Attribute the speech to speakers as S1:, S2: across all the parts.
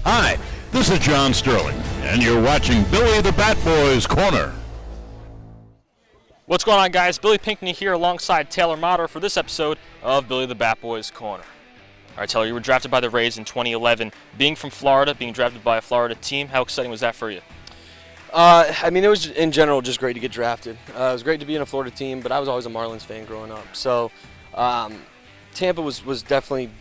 S1: Hi, this is John Sterling, and you're watching Billy the Bat Boy's Corner.
S2: What's going on, guys? Billy Pinckney here alongside Taylor Motter for this episode of Billy the Bat Boy's Corner. All right, Taylor, you were drafted by the Rays in 2011. Being from Florida, being drafted by a Florida team, how exciting was that for you?
S3: It was in general just great to get drafted. It was great to be in a Florida team, but I was always a Marlins fan growing up. So Tampa was definitely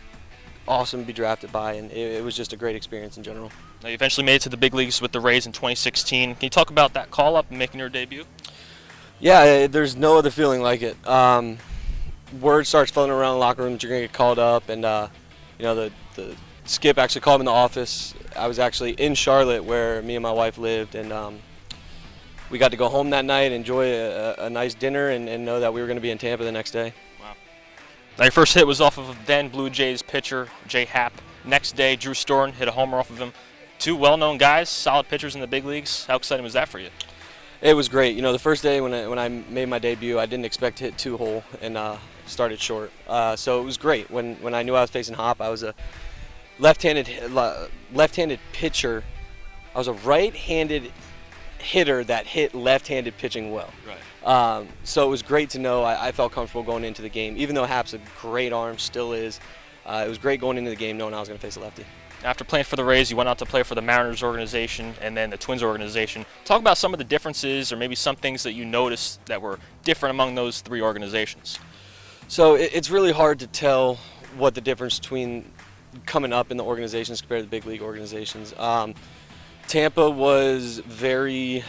S3: awesome to be drafted by, and it was just a great experience in general.
S2: Now, you eventually made it to the big leagues with the Rays in 2016. Can you talk about that call-up and making your debut?
S3: Yeah, there's no other feeling like it. Word starts floating around the locker room that you're going to get called up, and the skip actually called me in the office. I was actually in Charlotte where me and my wife lived, and we got to go home that night, enjoy a nice dinner, and know that we were going to be in Tampa the next day.
S2: Wow. Now, your first hit was off of then Blue Jays pitcher Jay Happ. Next day, Drew Storen hit a homer off of him. Two well-known guys, solid pitchers in the big leagues. How exciting was that for you?
S3: It was great. The first day when I made my debut, I didn't expect to hit two-hole and started short. So it was great. When I knew I was facing Hop, I was a left-handed pitcher. I was a right-handed hitter that hit left-handed pitching well.
S2: Right.
S3: So it was great to know. I felt comfortable going into the game, even though Hap's a great arm, still is. It was great going into the game knowing I was going to face a lefty.
S2: After playing for the Rays, you went out to play for the Mariners organization and then the Twins organization. Talk about some of the differences or maybe some things that you noticed that were different among those three organizations.
S3: So it's really hard to tell what the difference between coming up in the organizations compared to the big league organizations. Tampa was very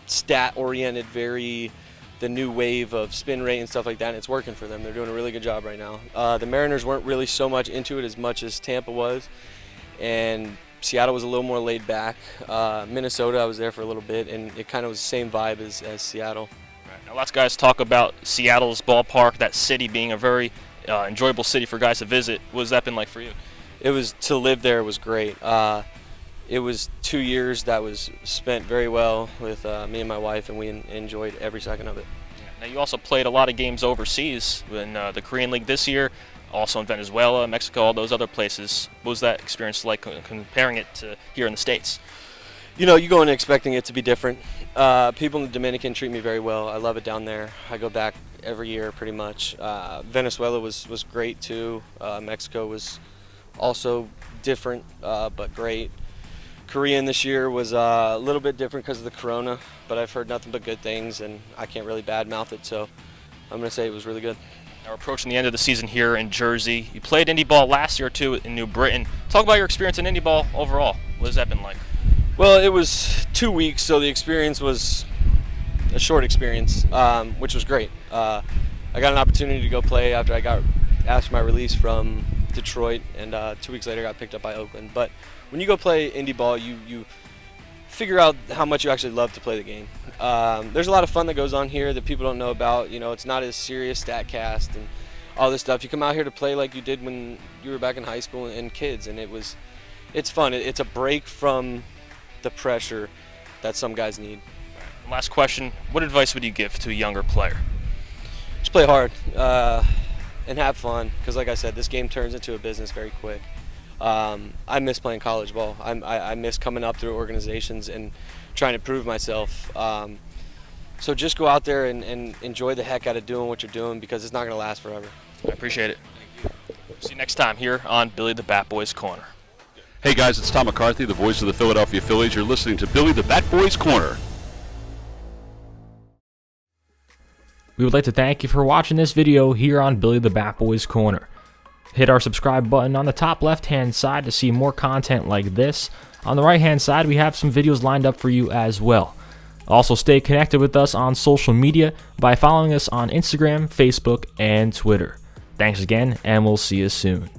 S3: stat-oriented, very the new wave of spin rate and stuff like that, and it's working for them. They're doing a really good job right now. The Mariners weren't really so much into it as much as Tampa was, and Seattle was a little more laid back. Minnesota, I was there for a little bit, and it kind of was the same vibe as Seattle.
S2: Right. Now, lots of guys talk about Seattle's ballpark, that city being a very enjoyable city for guys to visit. What has that been like for you?
S3: To live there was great. It was 2 years that was spent very well with me and my wife, and we enjoyed every second of it.
S2: Now, you also played a lot of games overseas in the Korean League this year, also in Venezuela, Mexico, all those other places. What was that experience like comparing it to here in the States?
S3: You go in expecting it to be different. People in the Dominican treat me very well. I love it down there. I go back every year pretty much. Venezuela was great too. Mexico was also different, but great. Korean this year was a little bit different because of the corona, but I've heard nothing but good things, and I can't really badmouth it, so I'm going to say it was really good.
S2: Now, we're approaching the end of the season here in Jersey. You played Indy ball last year, too, in New Britain. Talk about your experience in Indy ball overall. What has that been like?
S3: Well, it was 2 weeks, so the experience was a short experience, which was great. I got an opportunity to go play after I got asked for my release from Detroit, and 2 weeks later got picked up by Oakland. But when you go play Indy ball, you figure out how much you actually love to play the game. There's a lot of fun that goes on here that people don't know about. It's not as serious StatCast and all this stuff. You come out here to play like you did when you were back in high school and kids, and it's fun. It's a break from the pressure that some guys need.
S2: Last question, what advice would you give to a younger player?
S3: Just play hard and have fun, because like I said, this game turns into a business very quick. I miss playing college ball. I miss coming up through organizations and trying to prove myself. So just go out there and enjoy the heck out of doing what you're doing, because it's not going to last forever.
S2: I appreciate it. Thank you. See you next time here on Billy the Bat Boy's Corner.
S1: Hey guys, it's Tom McCarthy, the voice of the Philadelphia Phillies. You're listening to Billy the Bat Boy's Corner.
S4: We would like to thank you for watching this video here on Billy the Bat Boy's Corner. Hit our subscribe button on the top left-hand side to see more content like this. On the right-hand side, we have some videos lined up for you as well. Also, stay connected with us on social media by following us on Instagram, Facebook, and Twitter. Thanks again, and we'll see you soon.